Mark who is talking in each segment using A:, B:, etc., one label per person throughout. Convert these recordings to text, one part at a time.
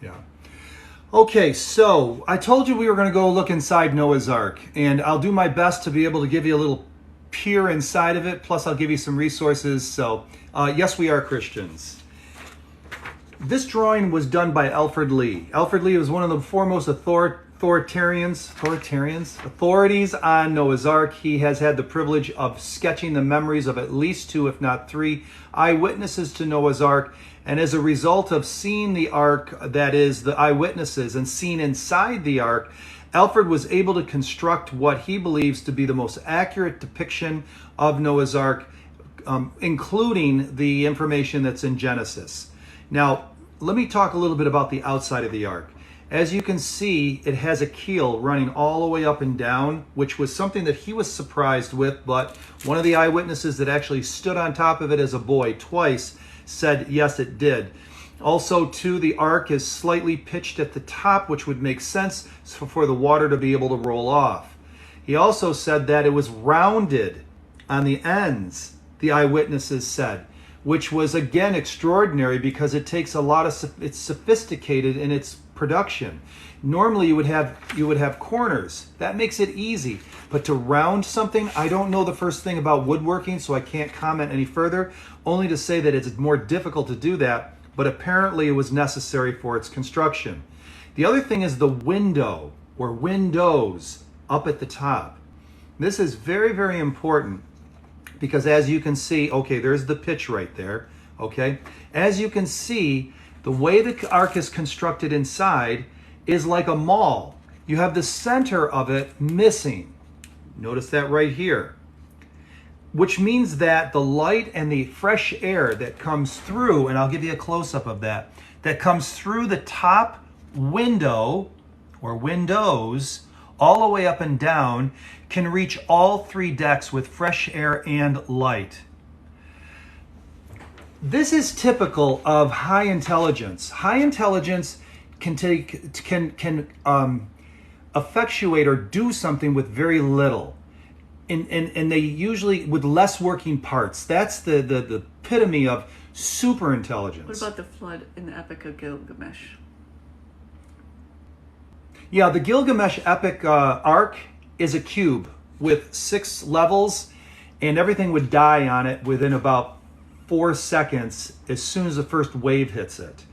A: Yeah. Okay, so I told you we were going to go look inside Noah's Ark, and I'll do my best to be able to give you a little peer inside of it, plus I'll give you some resources. So, yes, we are Christians. This drawing was done by Alfred Lee. Alfred Lee was one of the foremost authorities on Noah's Ark. He has had the privilege of sketching the memories of at least 2, if not 3, eyewitnesses to Noah's Ark. And as a result of seeing the Ark, that is, the eyewitnesses, and seeing inside the Ark, Alfred was able to construct what he believes to be the most accurate depiction of Noah's Ark, including the information that's in Genesis. Now, let me talk a little bit about the outside of the Ark. As you can see, it has a keel running all the way up and down, which was something that he was surprised with, but one of the eyewitnesses that actually stood on top of it as a boy twice said yes, it did. Also, too, the Ark is slightly pitched at the top, which would make sense for the water to be able to roll off. He also said that it was rounded on the ends, the eyewitnesses said, which was again extraordinary because it takes a lot of, it's sophisticated in its production. Normally you would have corners. That makes it easy. But to round something, I don't know the first thing about woodworking, so I can't comment any further, only to say that it's more difficult to do that, but apparently it was necessary for its construction. The other thing is the window or windows up at the top. This is very, very important because as you can see, okay, there's the pitch right there, okay? As you can see, the way the Ark is constructed inside is like a mall. You have the center of it missing. Notice that right here. Which means that the light and the fresh air that comes through, and I'll give you a close-up of that, that comes through the top window or windows all the way up and down can reach all 3 decks with fresh air and light. This is typical of high intelligence. High intelligence can effectuate or do something with very little. And they usually with less working parts. That's the epitome of super intelligence.
B: What about the flood in the Epic of Gilgamesh?
A: Yeah, the Gilgamesh epic Ark is a cube with 6 levels, and everything would die on it within about 4 seconds as soon as the first wave hits it.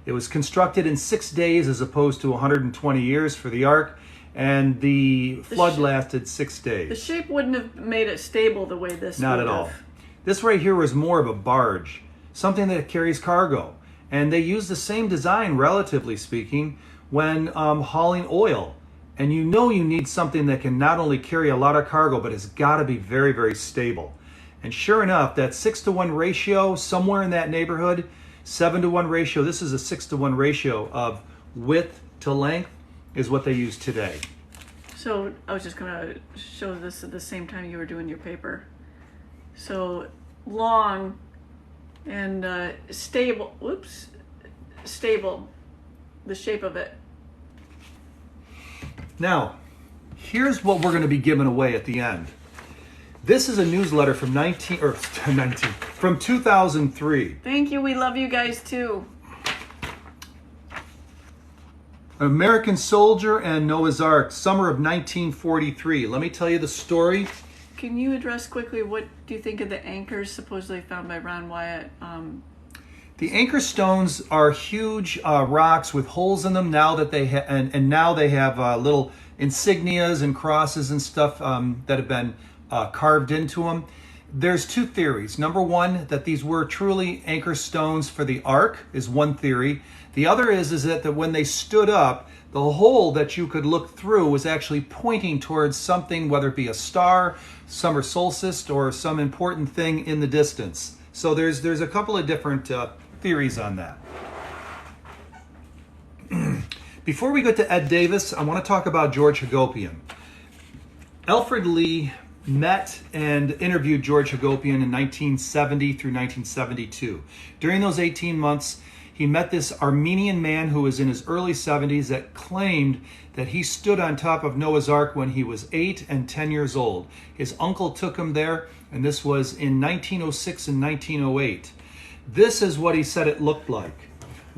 A: It was constructed in 6 days as opposed to 120 years for the Ark, and the flood lasted 6 days.
B: The shape wouldn't have made it stable the way this
A: Not
B: would
A: at all.
B: have.
A: This right here was more of a barge, something that carries cargo. And they use the same design, relatively speaking, when hauling oil. And you know you need something that can not only carry a lot of cargo, but has got to be very, very stable. And sure enough, that 6-to-1 ratio, somewhere in that neighborhood, 7-to-1 ratio, this is a 6-to-1 ratio of width to length, is what they use today.
B: So I was just going to show this at the same time you were doing your paper. So long and stable, stable, the shape of it.
A: Now, here's what we're going to be giving away at the end. This is a newsletter from 2003.
B: Thank you. We love you guys too.
A: American Soldier and Noah's Ark, summer of 1943. Let me tell you the story.
B: Can you address quickly what do you think of the anchors supposedly found by Ron Wyatt?
A: The anchor stones are huge rocks with holes in them. Now that they now they have little insignias and crosses and stuff that have been carved into them. There's 2 theories. Number one, that these were truly anchor stones for the Ark is one theory. The other is that when they stood up, the hole that you could look through was actually pointing towards something, whether it be a star, summer solstice, or some important thing in the distance. So there's a couple of different theories on that. Before we go to Ed Davis, I want to talk about George Hagopian. Alfred Lee met and interviewed George Hagopian in 1970 through 1972. During those 18 months, he met this Armenian man who was in his early 70s that claimed that he stood on top of Noah's Ark when he was 8 and 10 years old. His uncle took him there, and this was in 1906 and 1908. This is what he said it looked like.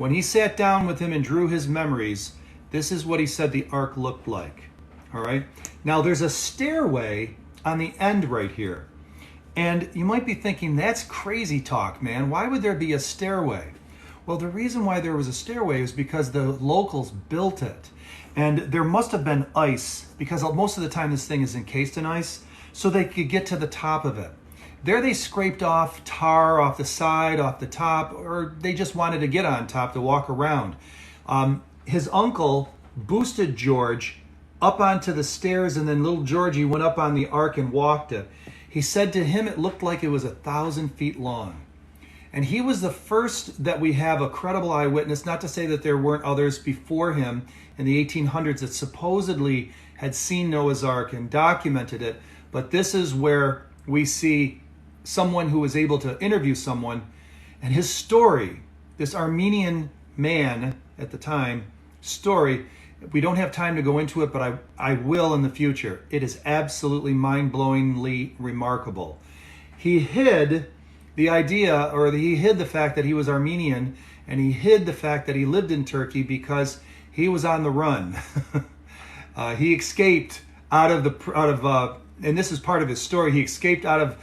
A: When he sat down with him and drew his memories, this is what he said the ark looked like. All right. Now there's a stairway on the end right here. And you might be thinking, that's crazy talk, man. Why would there be a stairway? Well, the reason why there was a stairway is because the locals built it. And there must have been ice, because most of the time this thing is encased in ice, so they could get to the top of it. There they scraped off tar off the side, off the top, or they just wanted to get on top to walk around. His uncle boosted George up onto the stairs, and then little Georgie went up on the ark and walked it. He said to him it looked like it was 1,000 feet long. And he was the first that we have a credible eyewitness, not to say that there weren't others before him in the 1800s that supposedly had seen Noah's Ark and documented it. But this is where we see someone who was able to interview someone, and his story, this Armenian man at the time story, we don't have time to go into it, but I will in the future. It is absolutely mind-blowingly remarkable. He hid the idea, or he hid the fact that he was Armenian, and he hid the fact that he lived in Turkey because he was on the run. He escaped out of and this is part of his story. He escaped out of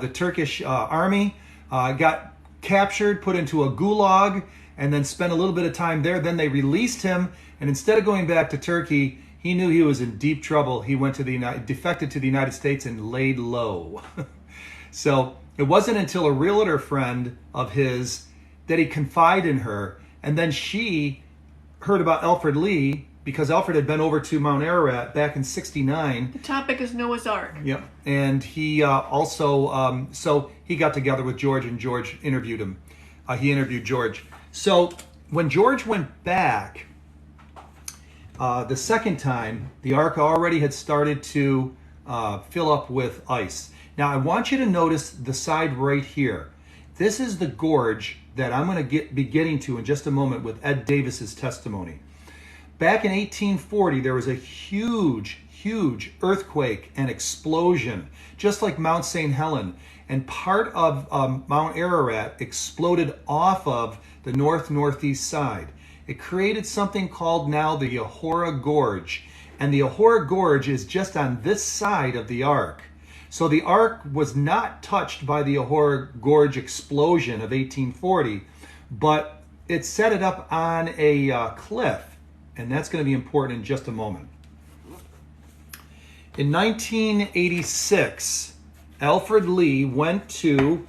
A: the Turkish army, got captured, put into a gulag, and then spent a little bit of time there. Then they released him, and instead of going back to Turkey, he knew he was in deep trouble. He went to defected to the United States and laid low. So it wasn't until a realtor friend of his that he confided in her, and then she heard about Alfred Lee, because Alfred had been over to Mount Ararat back in '69.
B: The topic is Noah's Ark.
A: Yep. And he also, so he got together with George, and George interviewed him. He interviewed George. So when George went back the second time, the ark already had started to fill up with ice. Now I want you to notice the side right here. This is the gorge that I'm going to be getting to in just a moment with Ed Davis's testimony. Back in 1840, there was a huge earthquake and explosion, just like Mount St. Helen. And part of Mount Ararat exploded off of the northeast side. It created something called now the Ahora Gorge. And the Ahora Gorge is just on this side of the ark. So the ark was not touched by the Ahora Gorge explosion of 1840, but it set it up on a cliff. And that's going to be important in just a moment. In 1986, Alfred Lee went to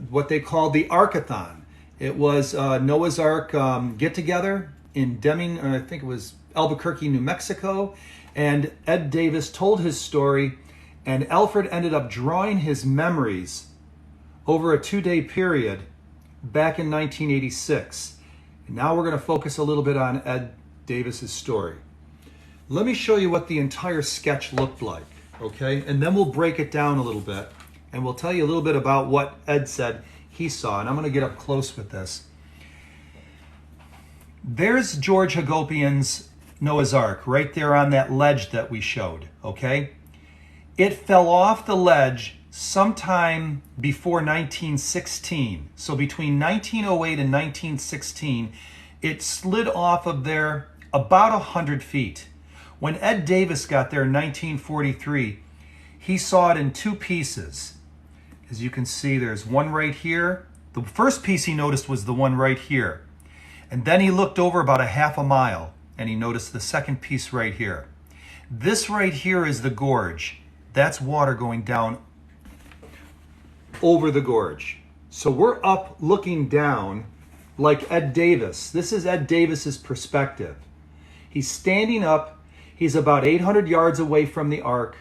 A: what they called the Arkathon. It was Noah's Ark get-together in Deming, I think it was Albuquerque, New Mexico. And Ed Davis told his story, and Alfred ended up drawing his memories over a 2-day period back in 1986. And now we're going to focus a little bit on Ed Davis's story. Let me show you what the entire sketch looked like, okay? And then we'll break it down a little bit, and we'll tell you a little bit about what Ed said he saw. And I'm going to get up close with this. There's George Hagopian's Noah's Ark right there on that ledge that we showed, okay? It fell off the ledge sometime before 1916. So between 1908 and 1916, it slid off of there about 100 feet. When Ed Davis got there in 1943, he saw it in 2 pieces. As you can see, there's one right here. The first piece he noticed was the one right here. And then he looked over about a half a mile, and he noticed the second piece right here. This right here is the gorge. That's water going down over the gorge. So we're up looking down like Ed Davis. This is Ed Davis's perspective. He's standing up. He's about 800 yards away from the ark,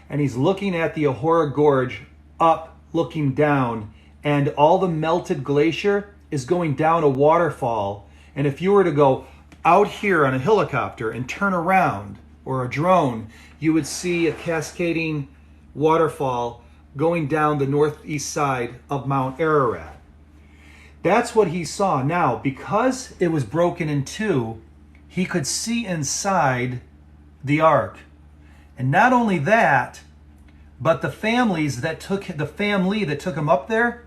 A: and he's looking at the Ahora Gorge up, looking down, and all the melted glacier is going down a waterfall. And if you were to go out here on a helicopter and turn around, or a drone, you would see a cascading waterfall going down the northeast side of Mount Ararat. That's what he saw. Now, because it was broken in 2, he could see inside the ark. And not only that, but the family that took him up there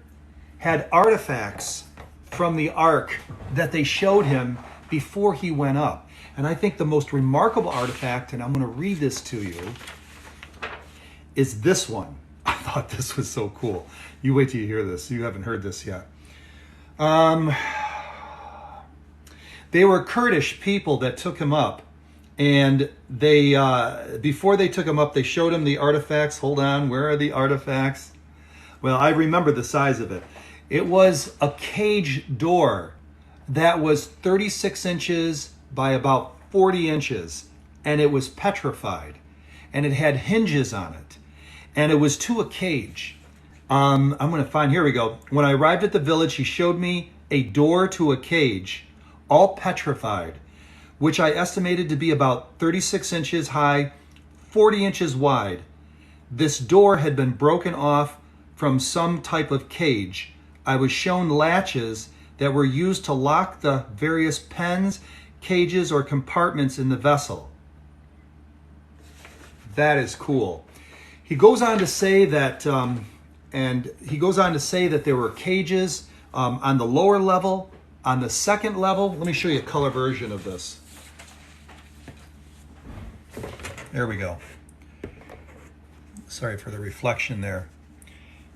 A: had artifacts from the Ark that they showed him before he went up. And I think the most remarkable artifact, and I'm going to read this to you, is this one. I thought this was so cool. You wait till you hear this. You haven't heard this yet. They were Kurdish people that took him up. And they, before they took him up, they showed him the artifacts. Hold on, where are the artifacts? Well, I remember the size of it. It was a cage door that was 36 inches by about 40 inches. And it was petrified. And it had hinges on it. And it was to a cage. I'm going to find, here we go. When I arrived at the village, he showed me a door to a cage, all petrified, which I estimated to be about 36 inches high, 40 inches wide. This door had been broken off from some type of cage. I was shown latches that were used to lock the various pens, cages, or compartments in the vessel. That is cool. He goes on to say that, there were cages on the lower level, on the second level. Let me show you a color version of this. There we go. Sorry for the reflection there.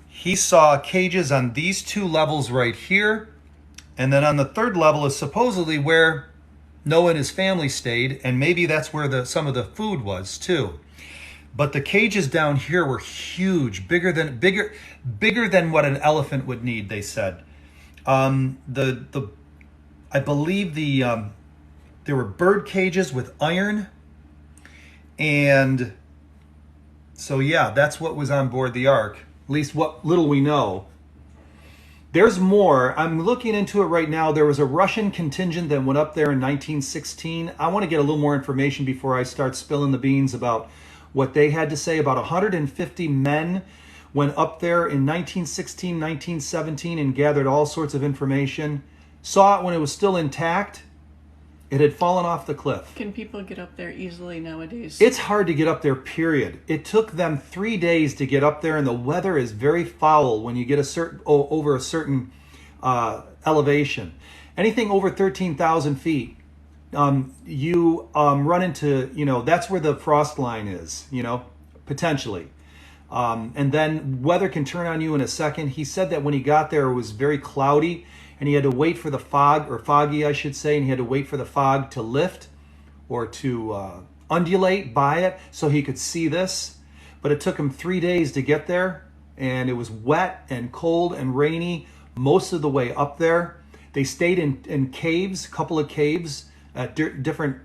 A: He saw cages on these two levels right here. And then on the third level is supposedly where Noah and his family stayed. And maybe that's where some of the food was too. But the cages down here were huge, bigger than what an elephant would need, they said. I believe there were bird cages with iron. And so, yeah, that's what was on board the Ark, at least what little we know. There's more. I'm looking into it right now. There was a Russian contingent that went up there in 1916. I want to get a little more information before I start spilling the beans about what they had to say. About 150 men went up there in 1916, 1917 and gathered all sorts of information. Saw it when it was still intact. It had fallen off the cliff.
B: Can people get up there easily nowadays?
A: It's hard to get up there, period. It took them 3 days to get up there, and the weather is very foul when you get over a certain elevation. Anything over 13,000 feet, you run into, that's where the frost line is, potentially. And then weather can turn on you in a second. He said that when he got there, it was very cloudy. And he had to wait for the fog, or foggy, I should say, and he had to wait for the fog to lift or to undulate by it so he could see this. But it took him 3 days to get there, and it was wet and cold and rainy most of the way up there. They stayed in caves, a couple of caves at different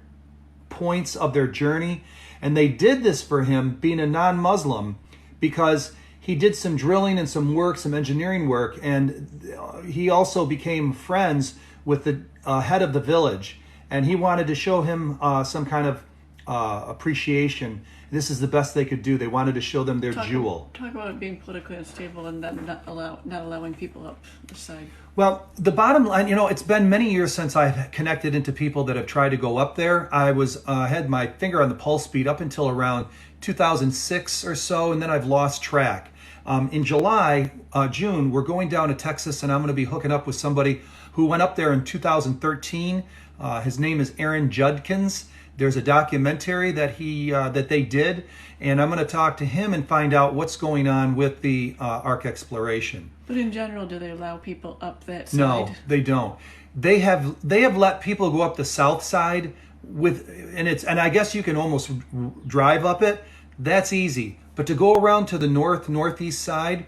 A: points of their journey. And they did this for him, being a non-Muslim, because he did some drilling and some work, some engineering work, and he also became friends with the head of the village. And he wanted to show him some kind of appreciation. This is the best they could do. They wanted to show them their jewel.
B: Talk about it being politically unstable and then not allowing people up the side.
A: Well, the bottom line, it's been many years since I've connected into people that have tried to go up there. I had my finger on the pulse speed up until around 2006 or so, and then I've lost track. In June, we're going down to Texas, and I'm going to be hooking up with somebody who went up there in 2013. His name is Aaron Judkins. There's a documentary that they did, and I'm going to talk to him and find out what's going on with the Ark exploration.
B: But in general, do they allow people up that side?
A: No, they don't. They have let people go up the south side and I guess you can almost drive up it. That's easy. But to go around to the northeast side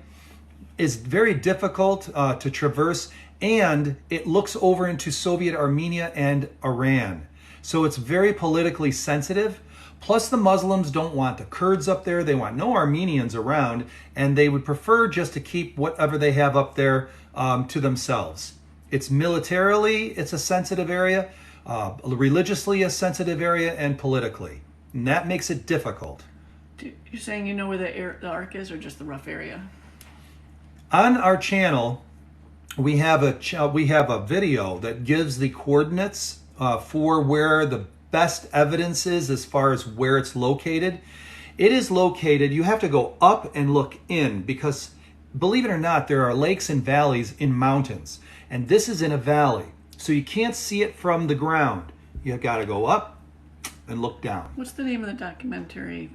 A: is very difficult to traverse, and it looks over into Soviet Armenia and Iran. So it's very politically sensitive. Plus the Muslims don't want the Kurds up there. They want no Armenians around, and they would prefer just to keep whatever they have up there to themselves. It's militarily, it's a sensitive area, religiously a sensitive area, and politically. And that makes it difficult.
B: You're saying you know where the Ark is, or just the rough area?
A: On our channel, we have a video that gives the coordinates for where the best evidence is as far as where it's located. It is located, you have to go up and look in, because believe it or not, there are lakes and valleys in mountains. And this is in a valley. So you can't see it from the ground. You got to go up and look down.
B: What's the name of the documentary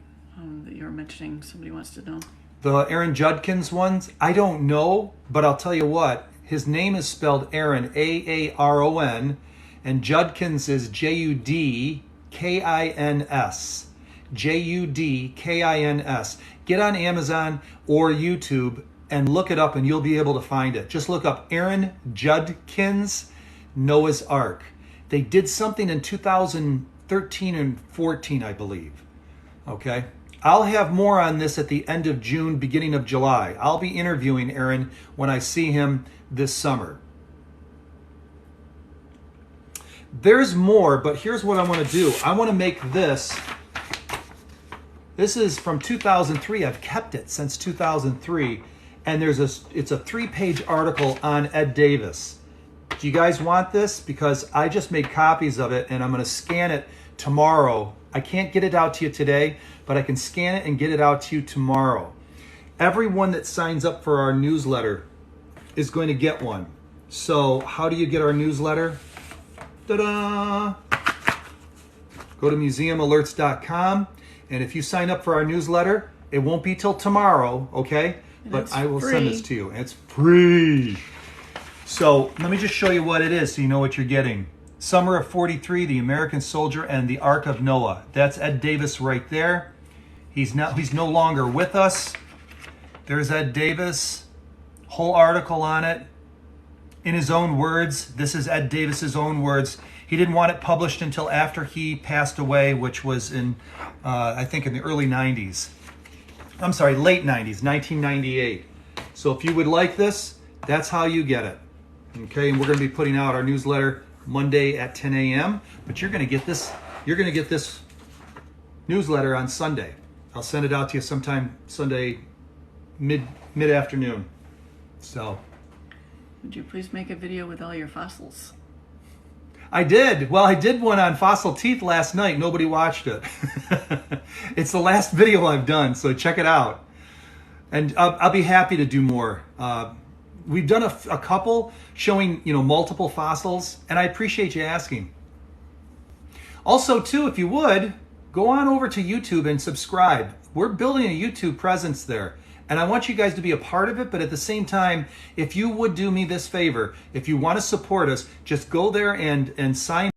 B: that you were mentioning? Somebody wants to know.
A: The Aaron Judkins ones, I don't know, but I'll tell you what. His name is spelled Aaron, Aaron, and Judkins is Judkins. Judkins. Get on Amazon or YouTube and look it up and you'll be able to find it. Just look up Aaron Judkins, Noah's Ark. They did something in 2013 and 14, I believe. Okay? I'll have more on this at the end of June, beginning of July. I'll be interviewing Aaron when I see him this summer. There's more, but here's what I want to do. I want to make this. This is from 2003. I've kept it since 2003. And it's a 3-page article on Ed Davis. Do you guys want this? Because I just made copies of it and I'm going to scan it tomorrow. I can't get it out to you today, but I can scan it and get it out to you tomorrow. Everyone that signs up for our newsletter is going to get one. So how do you get our newsletter? Ta-da! Go to museumalerts.com, and if you sign up for our newsletter, it won't be till tomorrow, okay? But I will send this to you. It's free. So let me just show you what it is so you know what you're getting. Summer of 43, The American Soldier and the Ark of Noah. That's Ed Davis right there. He's no longer with us. There's Ed Davis. Whole article on it. In his own words, this is Ed Davis's own words. He didn't want it published until after he passed away, which was in, I think, in the early 90s. I'm sorry, late 90s, 1998. So if you would like this, that's how you get it. Okay, and we're going to be putting out our newsletter Monday at 10 a.m. But you're going to get this. You're going to get this newsletter on Sunday. I'll send it out to you sometime Sunday mid-afternoon. So.
B: Would you please make a video with all your fossils?
A: I did. Well, I did one on fossil teeth last night. Nobody watched it. It's the last video I've done, so check it out. And I'll be happy to do more. We've done a couple showing, multiple fossils, and I appreciate you asking. Also, too, if you would, go on over to YouTube and subscribe. We're building a YouTube presence there. And I want you guys to be a part of it, but at the same time, if you would do me this favor, if you want to support us, just go there and sign